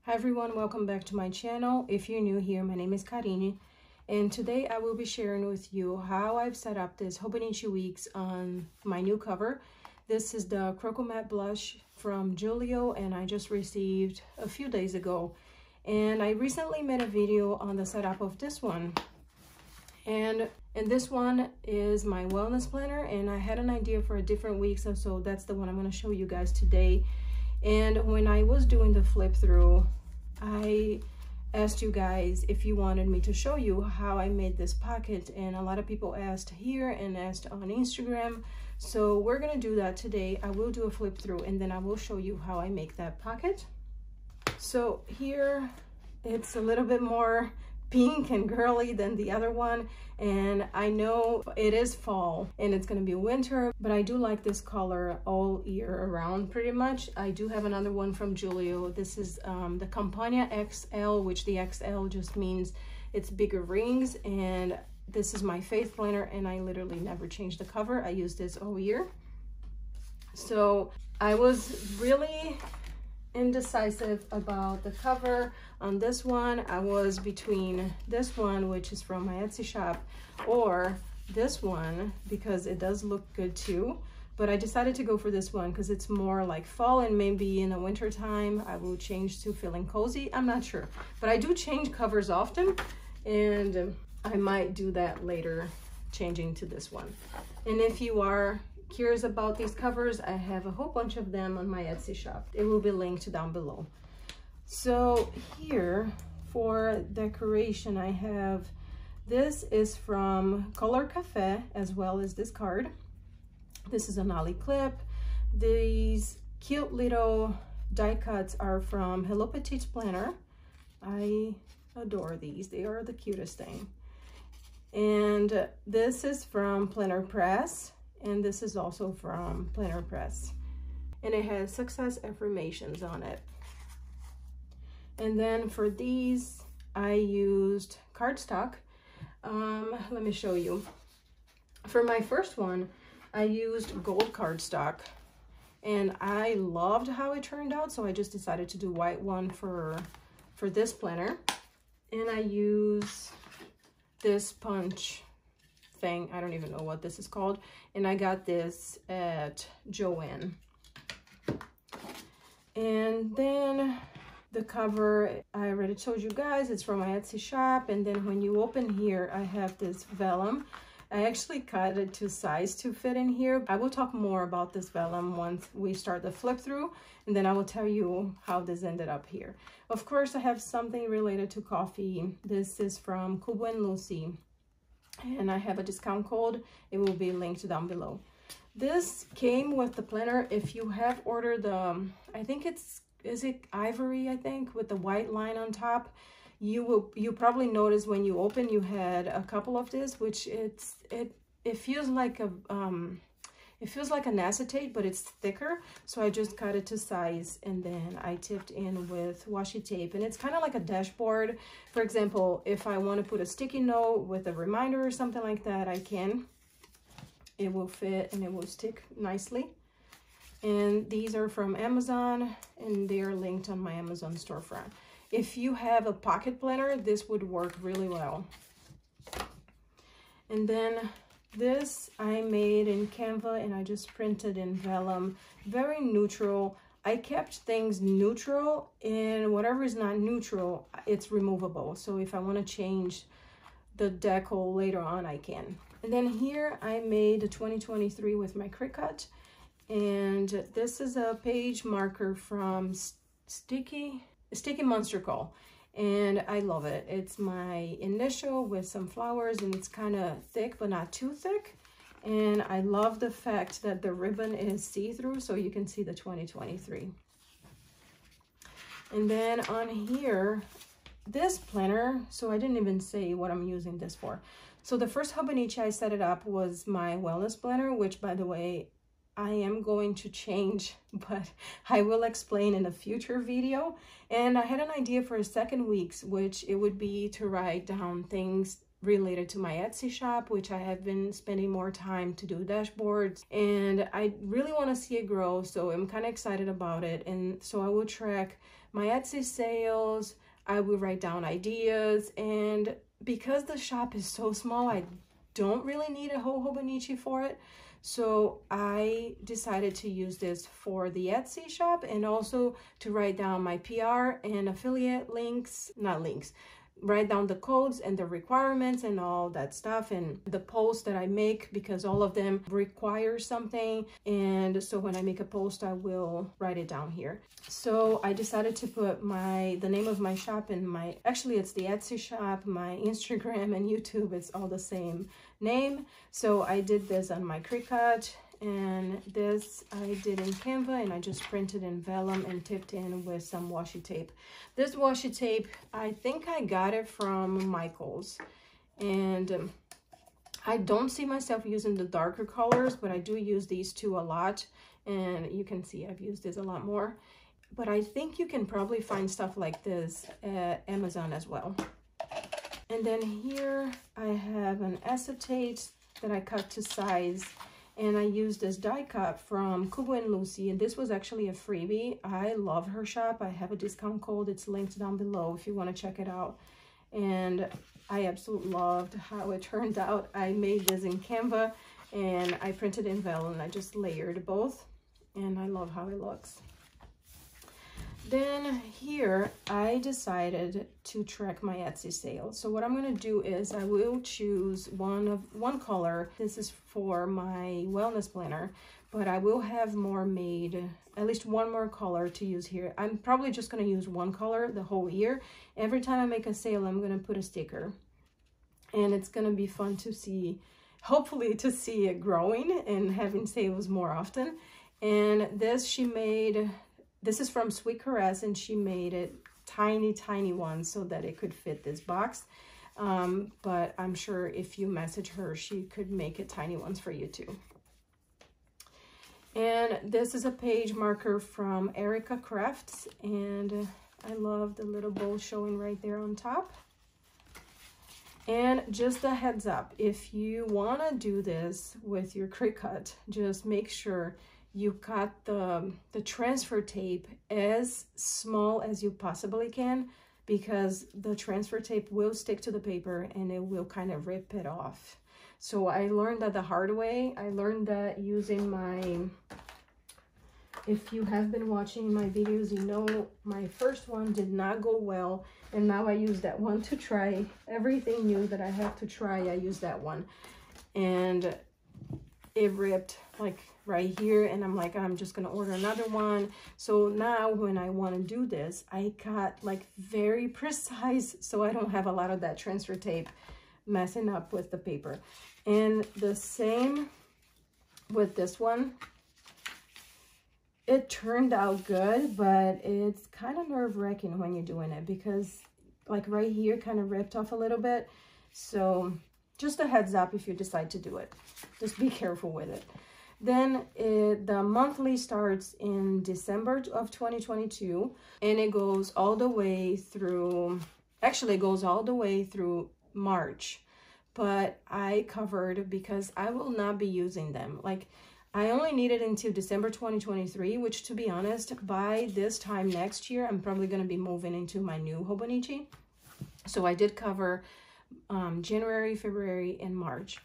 Hi everyone, welcome back to my channel. If you're new here, my name is Karine, and today I will be sharing with you how I've set up this Hobonichi Weeks on my new cover. This is the Croco Matte Blush from Julio, and I just received a few days ago. And I recently made a video on the setup of this one. And this one is my wellness planner, and I had an idea for a different week, so that's the one I'm going to show you guys today. And when I was doing the flip through, I asked you guys if you wanted me to show you how I made this pocket, and a lot of people asked here and asked on Instagram. So we're gonna do that today. I will do a flip through and then I will show you how I make that pocket. So here it's a little bit more pink and girly than the other one, and I know it is fall and it's gonna be winter, but I do like this color all year around pretty much. I do have another one from Julio. This is the Campania XL, which the XL just means it's bigger rings, and this is my faith planner, and I literally never change the cover. I use this all year. So I was really indecisive about the cover on this one. I was between this one, which is from my Etsy shop, or this one because it does look good too, but I decided to go for this one because it's more like fall, and maybe in the winter time I will change to feeling cozy. I'm not sure, but I do change covers often, and I might do that later, changing to this one. And if you are curious about these covers, I have a whole bunch of them on my Etsy shop. It will be linked down below. So here for decoration, I have, this is from Color Cafe, as well as this card. This is an ollie clip. These cute little die cuts are from Hello Petite Planner. I adore these. They are the cutest thing. And this is from Planner Press. And this is also from Planner Press, and it has success affirmations on it. And then for these, I used cardstock. Let me show you. For my first one, I used gold cardstock, and I loved how it turned out, so I just decided to do white one for this planner. And I use this punch thing. I don't even know what this is called, and I got this at Joann. And then the cover, I already told you guys, it's from my Etsy shop. And then when you open here, I have this vellum. I actually cut it to size to fit in here. I will talk more about this vellum once we start the flip through, and then I will tell you how this ended up here. Of course, I have something related to coffee. This is from Kubo and Lucy, and I have a discount code. It will be linked down below. This came with the planner. If you have ordered the, I think is it ivory, I think, with the white line on top, you probably notice when you open, you had a couple of this, which it feels like a it feels like an acetate, but it's thicker. So I just cut it to size, and then I tipped in with washi tape, and it's kind of like a dashboard. For example, if I want to put a sticky note with a reminder or something like that, I can. It will fit and it will stick nicely. And these are from Amazon, and they are linked on my Amazon storefront. If you have a pocket planner, this would work really well. And then this I made in Canva, and I just printed in vellum. Very neutral. I kept things neutral, and whatever is not neutral, it's removable. So if I want to change the decal later on, I can. And then here I made the 2023 with my Cricut. And this is a page marker from Sticky Monster Call, and I love it. It's my initial with some flowers, and it's kind of thick but not too thick. And I love the fact that the ribbon is see-through, so you can see the 2023. And then on here, this planner, so I didn't even say what I'm using this for. So the first Hobonichi I set it up was my wellness planner, which, by the way, I am going to change, but I will explain in a future video. And I had an idea for a second week's, which it would be to write down things related to my Etsy shop, which I have been spending more time to do dashboards, and I really want to see it grow, so I'm kind of excited about it. And so I will track my Etsy sales, I will write down ideas, and because the shop is so small, I don't really need a whole Hobonichi for it. So I decided to use this for the Etsy shop and also to write down my PR and affiliate links, write down the codes and the requirements and all that stuff, and the posts that I make, because all of them require something. And so when I make a post, I will write it down here. So I decided to put the name of my shop and actually it's the Etsy shop, my Instagram and YouTube, it's all the same name. So I did this on my Cricut, and this I did in Canva, and I just printed in vellum and tipped in with some washi tape. This washi tape, I think I got it from Michael's, and I don't see myself using the darker colors, but I do use these two a lot, and you can see I've used this a lot more. But I think you can probably find stuff like this at Amazon as well. And then here I have an acetate that I cut to size, and I used this die cut from Kubo and Lucy, and this was actually a freebie. I love her shop. I have a discount code. It's linked down below if you want to check it out. And I absolutely loved how it turned out. I made this in Canva, and I printed in vellum, and I just layered both, and I love how it looks. Then here I decided to track my Etsy sales. So what I'm going to do is I will choose one color. This is for my wellness planner, but I will have more made, at least one more color to use here. I'm probably just going to use one color the whole year. Every time I make a sale, I'm going to put a sticker, and it's going to be fun to see, hopefully to see it growing and having sales more often. And this she made. This is from Sweet Caress, and she made it tiny ones so that it could fit this box. But I'm sure if you message her, she could make it tiny ones for you too. And this is a page marker from Erica Crafts, and I love the little bowl showing right there on top. And just a heads up, if you want to do this with your Cricut, just make sure you cut the transfer tape as small as you possibly can, because the transfer tape will stick to the paper and it will kind of rip it off. So I learned that the hard way. I learned that using if you have been watching my videos, you know my first one did not go well, and now I use that one to try everything new that I have to try. I use that one, and it ripped like right here, and I'm like, I'm just gonna order another one. So now when I want to do this, I cut like very precise so I don't have a lot of that transfer tape messing up with the paper. And the same with this one. It turned out good, but it's kind of nerve-wracking when you're doing it, because like right here kind of ripped off a little bit. So just a heads up if you decide to do it. Just be careful with it. Then the monthly starts in December of 2022, and it goes all the way through, actually it goes all the way through March. But I covered, because I will not be using them. Like, I only need it until December 2023, which, to be honest, by this time next year, I'm probably going to be moving into my new Hobonichi. So I did cover January, February, and March.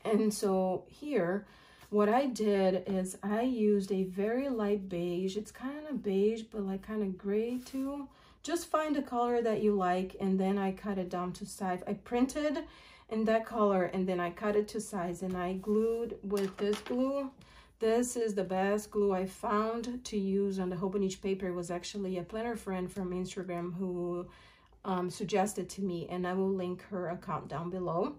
And so here, what I did is I used a very light beige. It's kind of beige, but like kind of gray too. Just find a color that you like, and then I cut it down to size. I printed in that color, and then I cut it to size, and I glued with this glue. This is the best glue I found to use on the Hobonichi paper. It was actually a planner friend from Instagram who suggested to me, and I will link her account down below.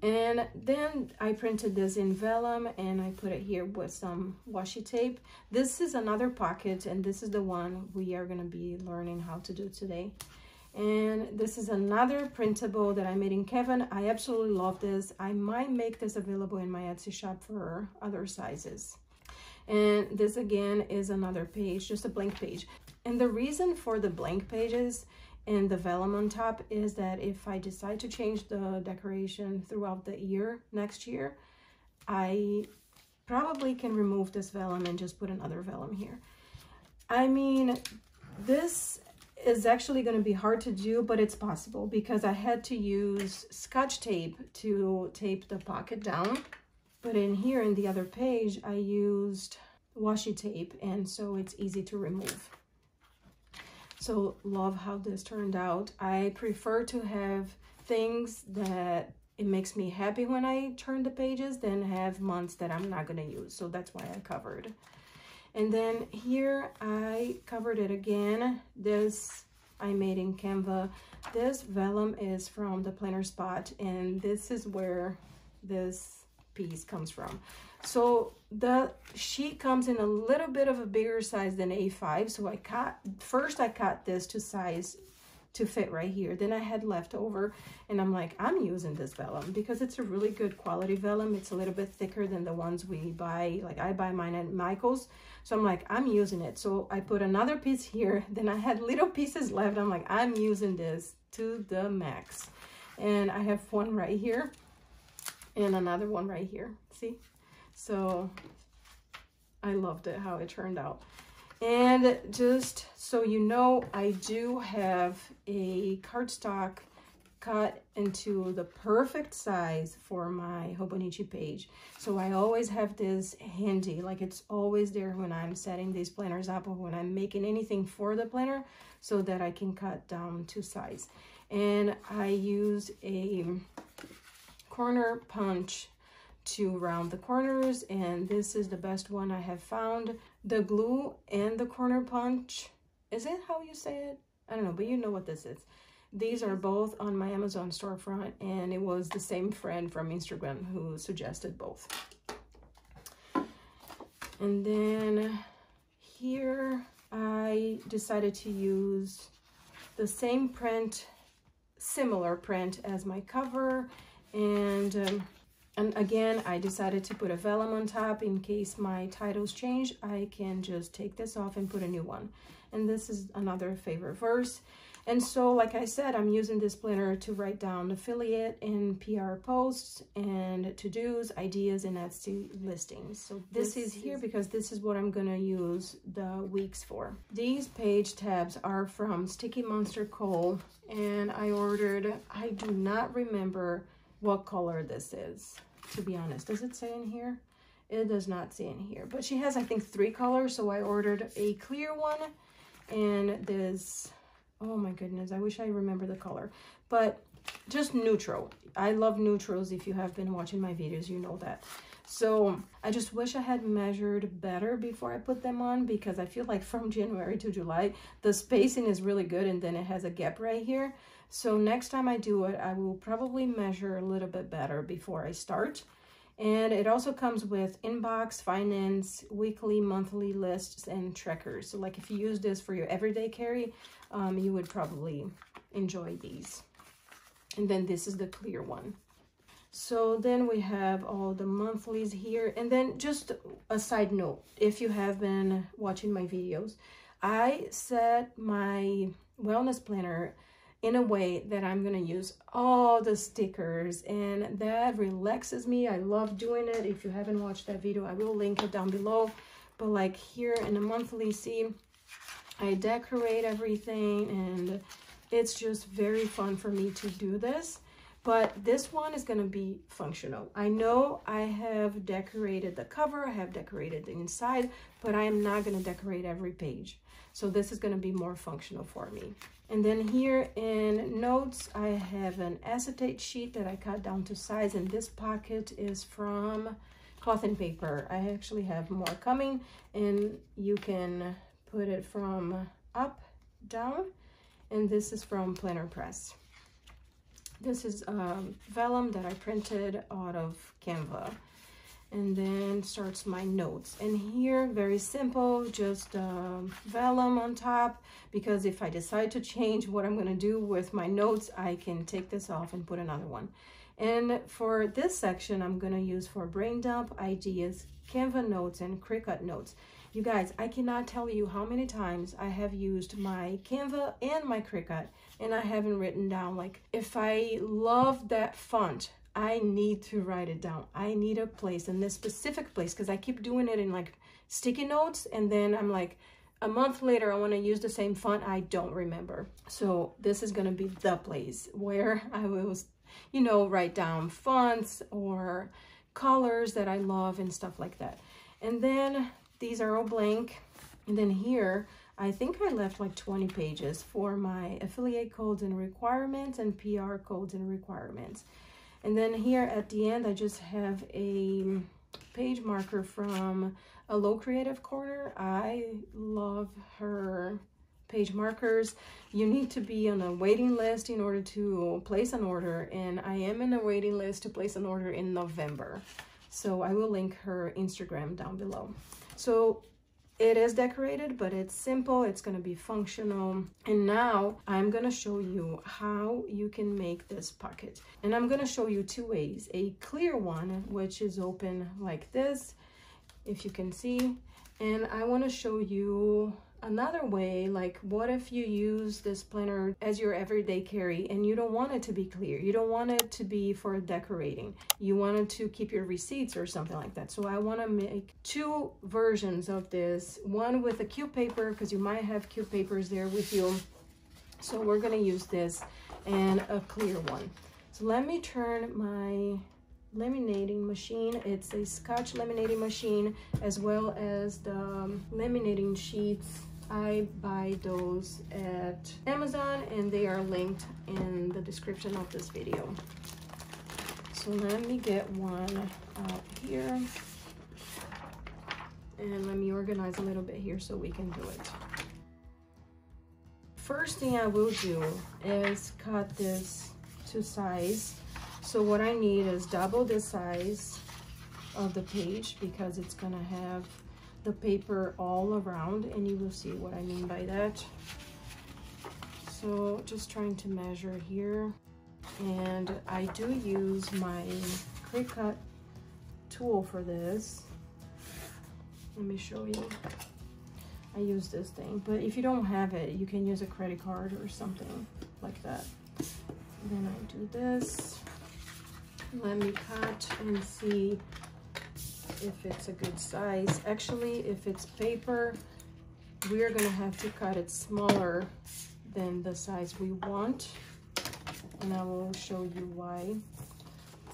And then I printed this in vellum, and I put it here with some washi tape. This is another pocket, and this is the one we are going to be learning how to do today. And this is another printable that I made in Canva. I absolutely love this. I might make this available in my Etsy shop for other sizes. And this again is another page, just a blank page. And the reason for the blank pages and the vellum on top is that if I decide to change the decoration throughout the year, next year, I probably can remove this vellum and just put another vellum here. I mean, this is actually going to be hard to do, but it's possible because I had to use Scotch tape to tape the pocket down. But in here, in the other page, I used washi tape, and so it's easy to remove. So love how this turned out. I prefer to have things that it makes me happy when I turn the pages than have months that I'm not going to use. So that's why I covered. And then here I covered it again. This I made in Canva. This vellum is from the Planner Spot, and this is where this piece comes from. So the sheet comes in a little bit of a bigger size than A5. So I cut this to size to fit right here. Then I had leftover, and I'm like, I'm using this vellum because it's a really good quality vellum. It's a little bit thicker than the ones we buy. Like I buy mine at Michael's. So I'm like, I'm using it. So I put another piece here. Then I had little pieces left. I'm like, I'm using this to the max. And I have one right here and another one right here. See? So I loved it, how it turned out. And just so you know, I do have a cardstock cut into the perfect size for my Hobonichi page. So I always have this handy, like it's always there when I'm setting these planners up or when I'm making anything for the planner, so that I can cut down to size. And I use a corner punch to round the corners, and this is the best one I have found. The glue and the corner punch, is it how you say it? I don't know, but you know what this is. These are both on my Amazon storefront, and it was the same friend from Instagram who suggested both. And then here I decided to use the same print, similar print as my cover, and again, I decided to put a vellum on top in case my titles change. I can just take this off and put a new one. And this is another favorite verse. And so, like I said, I'm using this planner to write down affiliate and PR posts and to-dos, ideas, and Etsy listings. So this is here because this is what I'm gonna use the weeks for. These page tabs are from Sticky Monster Coal, and I ordered, I do not remember what color this is, to be honest. Does it say in here? It does not say in here, but she has, I think, 3 colors. So I ordered a clear one and this, oh my goodness, I wish I remember the color, but just neutral. I love neutrals. If you have been watching my videos, you know that. So I just wish I had measured better before I put them on, because I feel like from January to July, the spacing is really good, and then it has a gap right here. So next time I do it, I will probably measure a little bit better before I start. And it also comes with inbox, finance, weekly, monthly lists, and trackers. So like if you use this for your everyday carry, you would probably enjoy these. And then this is the clear one. So then we have all the monthlies here. And then just a side note, if you have been watching my videos, I set my wellness planner in a way that I'm gonna use all the stickers, and that relaxes me. I love doing it. If you haven't watched that video, I will link it down below. But like here in the monthly, see, I decorate everything, and it's just very fun for me to do this. But this one is gonna be functional. I know I have decorated the cover, I have decorated the inside, but I am not gonna decorate every page. So this is gonna be more functional for me. And then here in notes, I have an acetate sheet that I cut down to size, and this pocket is from Cloth and Paper. I actually have more coming, and you can put it from up, down, and this is from Planner Press. This is vellum that I printed out of Canva. And then starts my notes. And here, very simple, just vellum on top, because if I decide to change what I'm gonna do with my notes, I can take this off and put another one. And for this section, I'm gonna use for brain dump, ideas, Canva notes, and Cricut notes. You guys, I cannot tell you how many times I have used my Canva and my Cricut, and I haven't written down, like, if I love that font, I need to write it down. I need a place, in this specific place, because I keep doing it in like sticky notes, and then I'm like, a month later, I want to use the same font. I don't remember. So this is going to be the place where I will, you know, write down fonts or colors that I love and stuff like that. And then these are all blank. And then here, I think I left like 20 pages for my affiliate codes and requirements and PR codes and requirements. And then here at the end, I just have a page marker from a Low Creative Corner. I love her page markers. You need to be on a waiting list in order to place an order, and I am in a waiting list to place an order in November. So I will link her Instagram down below. So it is decorated, but it's simple. It's going to be functional. And now I'm going to show you how you can make this pocket. And I'm going to show you two ways. A clear one, which is open like this, if you can see. And I want to show you another way, like what if you use this planner as your everyday carry and you don't want it to be clear, you don't want it to be for decorating, you want it to keep your receipts or something like that. So I want to make two versions of this, one with a cute paper, because you might have cute papers there with you. So we're going to use this, and a clear one. So let me turn my laminating machine. It's a Scotch laminating machine, as well as the laminating sheets. I buy those at Amazon, and they are linked in the description of this video. So let me get one out here, and let me organize a little bit here so we can do it. First thing I will do is cut this to size. So what I need is double the size of the page, because it's gonna have the paper all around, and you will see what I mean by that. So just trying to measure here, and I do use my Cricut tool for this. Let me show you. I use this thing, but if you don't have it, you can use a credit card or something like that. Then I do this. Let me cut and see if it's a good size. Actually, if it's paper, we're gonna have to cut it smaller than the size we want, and I will show you why.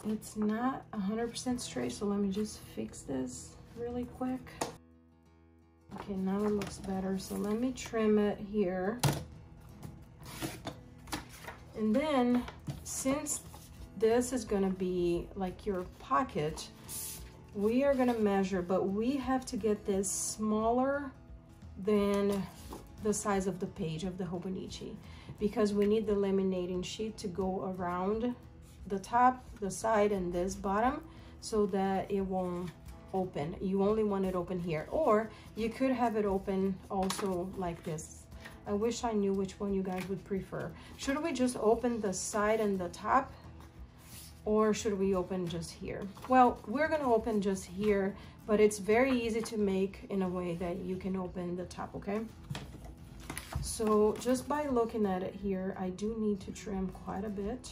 It's not 100% straight, so let me just fix this really quick. Okay, now it looks better, so let me trim it here. And then, since this is gonna be like your pocket, we are gonna measure, but we have to get this smaller than the size of the page of the Hobonichi, because we need the laminating sheet to go around the top, the side, and this bottom, so that it won't open. You only want it open here, or you could have it open also like this. I wish I knew which one you guys would prefer. Should we just open the side and the top, or should we open just here? Well, we're gonna open just here, but it's very easy to make in a way that you can open the top, okay? So just by looking at it here, I do need to trim quite a bit.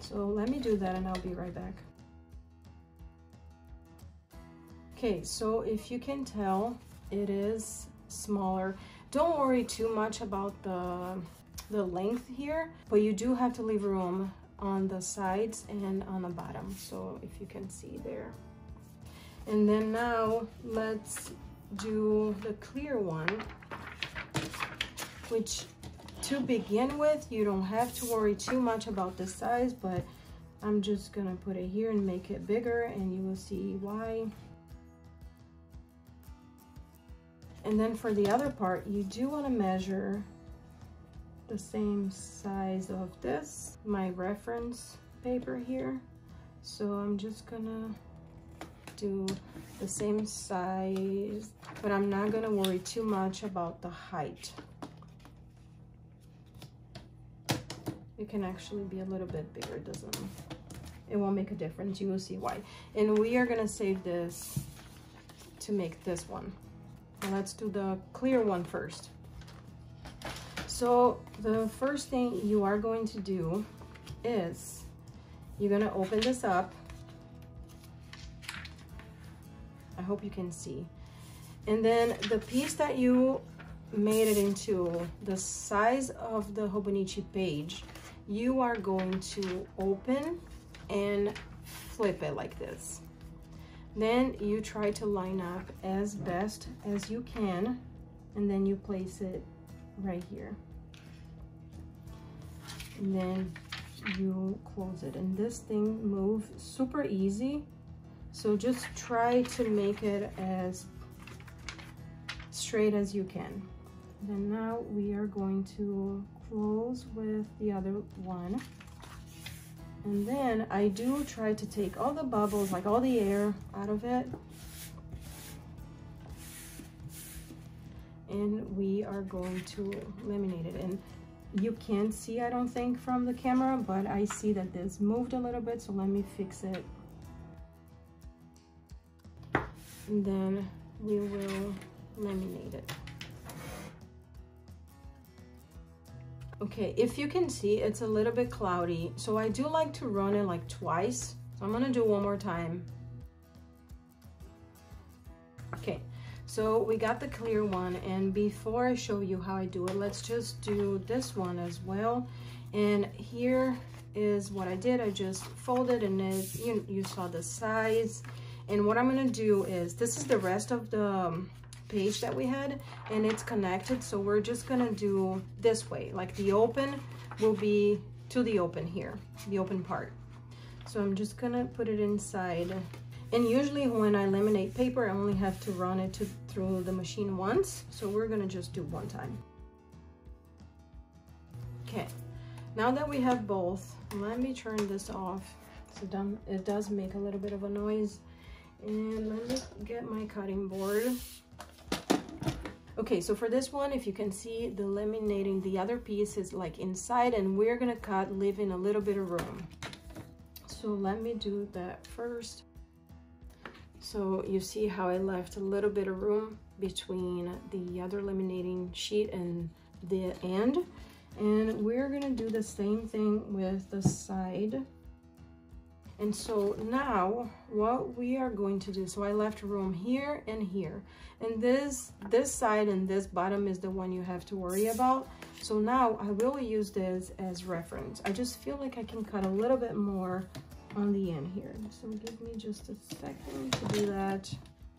So let me do that, and I'll be right back. Okay, so if you can tell, it is smaller. Don't worry too much about the length here, but you do have to leave room on the sides and on the bottom, so if you can see there. And then now let's do the clear one, which to begin with, you don't have to worry too much about the size, but I'm just gonna put it here and make it bigger, and you will see why. And then for the other part, you do want to measure the same size of this, my reference paper here. So I'm just gonna do the same size, but I'm not gonna worry too much about the height. It can actually be a little bit bigger, it won't make a difference, you will see why. And we are gonna save this to make this one. let's do the clear one first. So the first thing you are going to do is you're gonna open this up. I hope you can see. And then the piece that you made it into, the size of the Hobonichi page, you are going to open and flip it like this. Then you try to line up as best as you can, and then you place it right here. And then you close it, and this thing moves super easy. So just try to make it as straight as you can. Then now we are going to close with the other one. And then I do try to take all the bubbles, like all the air out of it. And we are going to laminate it. And you can't see, I don't think, from the camera, but I see that this moved a little bit, so let me fix it. And then we will laminate it. Okay, if you can see, it's a little bit cloudy, so I do like to run it like twice. So I'm gonna do one more time. Okay, so we got the clear one, and before I show you how I do it, let's just do this one as well. And here is what I did. I just folded, and you saw the size. And what I'm gonna do is, this is the rest of the page that we had, and it's connected, so we're just gonna do this way, like the open will be to the open here, the open part. So I'm just gonna put it inside, and usually when I laminate paper I only have to run it through the machine once, so we're gonna just do one time. Okay, now that we have both, let me turn this off. So it does make a little bit of a noise, and let me get my cutting board. Okay, so for this one, if you can see, the laminating, the other piece is like inside, and we're gonna cut, leaving a little bit of room. So let me do that first. So you see how I left a little bit of room between the other laminating sheet and the end. And we're gonna do the same thing with the side. And so now what we are going to do, so I left room here and here, and this side and this bottom is the one you have to worry about. So now I will use this as reference. I just feel like I can cut a little bit more on the end here. So give me just a second to do that.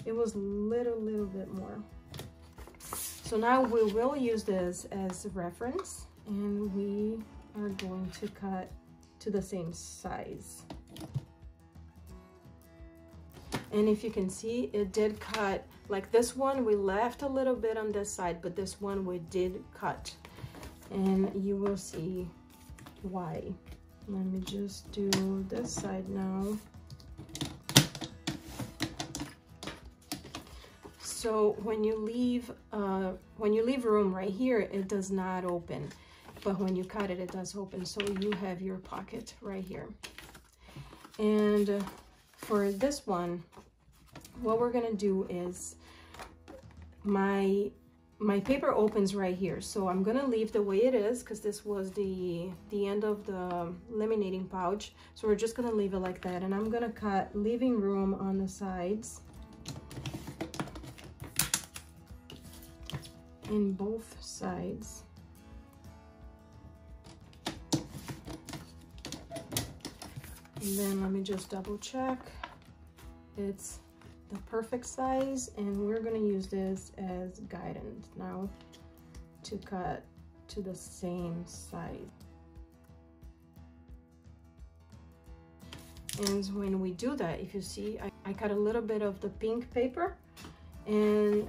It was little bit more. So now we will use this as reference, and we are going to cut to the same size. And if you can see, it did cut, like this one we left a little bit on this side, but this one we did cut, and you will see why. Let me just do this side now. So when you leave room right here, it does not open, but when you cut it, it does open. So you have your pocket right here. And for this one, what we're gonna do is, my paper opens right here, so I'm gonna leave the way it is, because this was the end of the laminating pouch. So we're just gonna leave it like that, and I'm gonna cut, leaving room on the sides in both sides. And then let me just double check it's the perfect size, and we're going to use this as guidance now to cut to the same size. And when we do that, if you see, I cut a little bit of the pink paper, and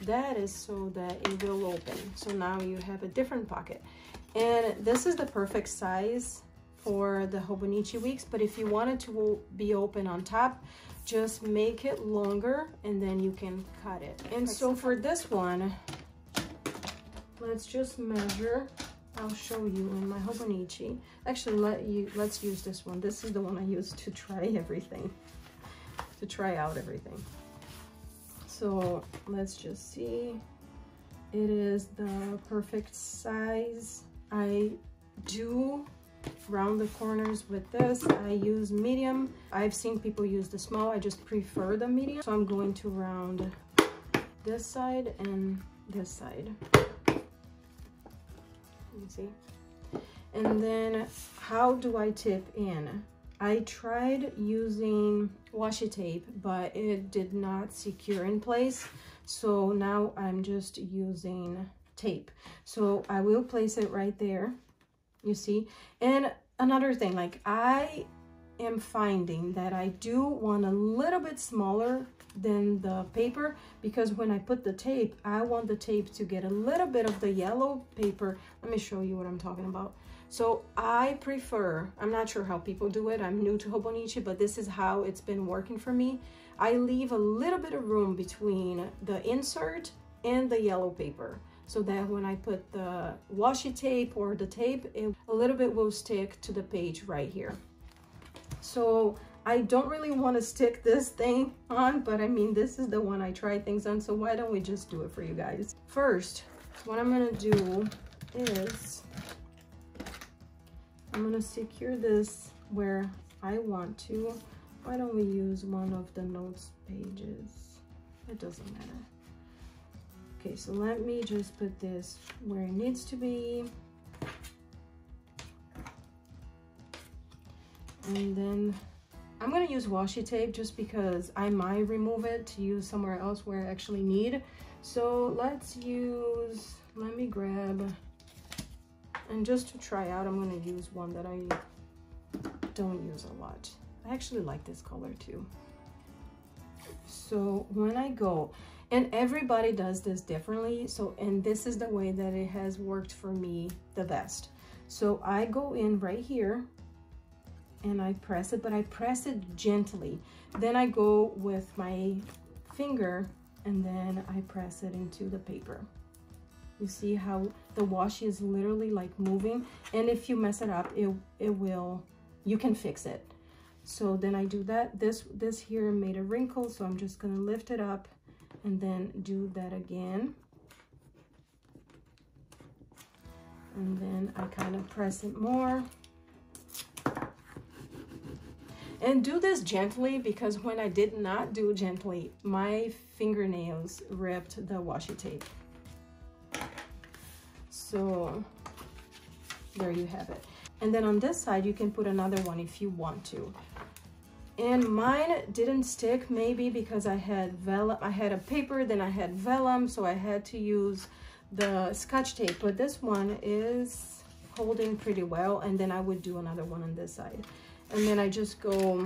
that is so that it will open. So now you have a different pocket, and this is the perfect size for the Hobonichi Weeks. But if you want it to be open on top, just make it longer, and then you can cut it. And so for this one, let's just measure. I'll show you in my Hobonichi. Actually, let's use this one. This is the one I use to try everything, to try out everything. So let's just see. It is the perfect size. I do round the corners with this. I use medium. I've seen people use the small. I just prefer the medium. So I'm going to round this side and this side. You see? And then how do I tip in? I tried using washi tape, but it did not secure in place. So now I'm just using tape. So I will place it right there, you see. And another thing, like I am finding that I do want a little bit smaller than the paper, because when I put the tape, I want the tape to get a little bit of the yellow paper. Let me show you what I'm talking about. So I prefer, I'm not sure how people do it, I'm new to Hobonichi, but this is how it's been working for me. I leave a little bit of room between the insert and the yellow paper, so that when I put the washi tape or the tape, a little bit will stick to the page right here. So I don't really want to stick this thing on, but I mean, this is the one I try things on, so why don't we just do it for you guys? First, what I'm gonna do is I'm gonna secure this where I want to. Why don't we use one of the notes pages? It doesn't matter. Okay, so let me just put this where it needs to be. And then I'm gonna use washi tape just because I might remove it to use somewhere else where I actually need. So let's use, let me grab, and just to try out, I'm gonna use one that I don't use a lot. I actually like this color too. So when I go, and everybody does this differently, so, and this is the way that it has worked for me the best. So I go in right here and I press it, but I press it gently. Then I go with my finger and then I press it into the paper. You see how the washi is literally like moving, and if you mess it up, it will, you can fix it. So then I do that. This here made a wrinkle, so I'm just gonna lift it up and then do that again. And then I kind of press it more. And do this gently, because when I did not do it gently, my fingernails ripped the washi tape. So there you have it. And then on this side, you can put another one if you want to. And mine didn't stick, maybe because I had vellum, I had a paper, then I had vellum, so I had to use the Scotch tape. But this one is holding pretty well, and then I would do another one on this side. And then I just go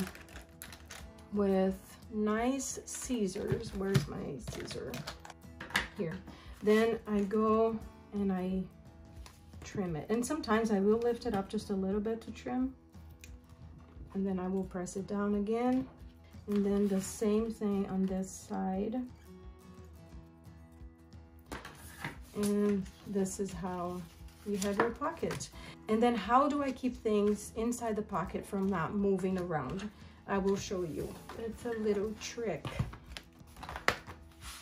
with nice scissors. Where's my scissor? Here. Then I go and I trim it. And sometimes I will lift it up just a little bit to trim. And then I will press it down again. And then the same thing on this side. And this is how you have your pocket. And then how do I keep things inside the pocket from not moving around? I will show you. It's a little trick.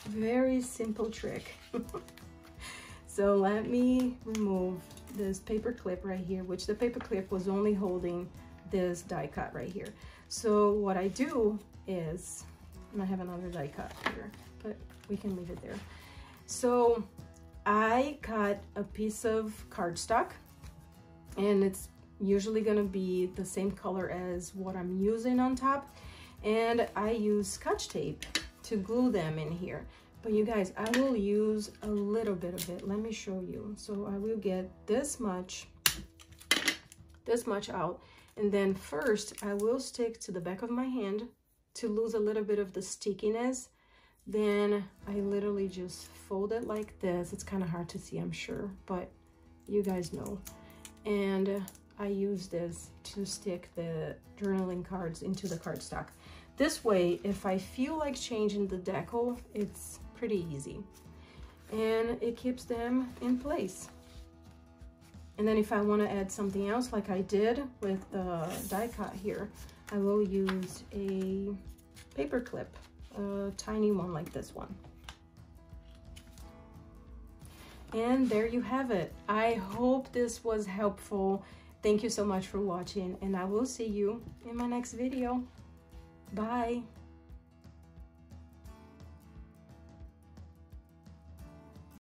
Very simple trick. So let me remove this paper clip right here, which the paper clip was only holding this die cut right here. So what I do is, and I have another die cut here, but we can leave it there. So I cut a piece of cardstock, and it's usually gonna be the same color as what I'm using on top, and I use Scotch tape to glue them in here. But you guys, I will use a little bit of it. Let me show you. So I will get this much out, and then first I will stick to the back of my hand to lose a little bit of the stickiness. Then I literally just fold it like this. It's kind of hard to see, I'm sure, but you guys know. And I use this to stick the journaling cards into the cardstock. This way, if I feel like changing the decal, it's pretty easy. And it keeps them in place. And then if I want to add something else like I did with the die cut here, I will use a paper clip a tiny one like this one. And there you have it. I hope this was helpful. Thank you so much for watching, and I will see you in my next video. Bye.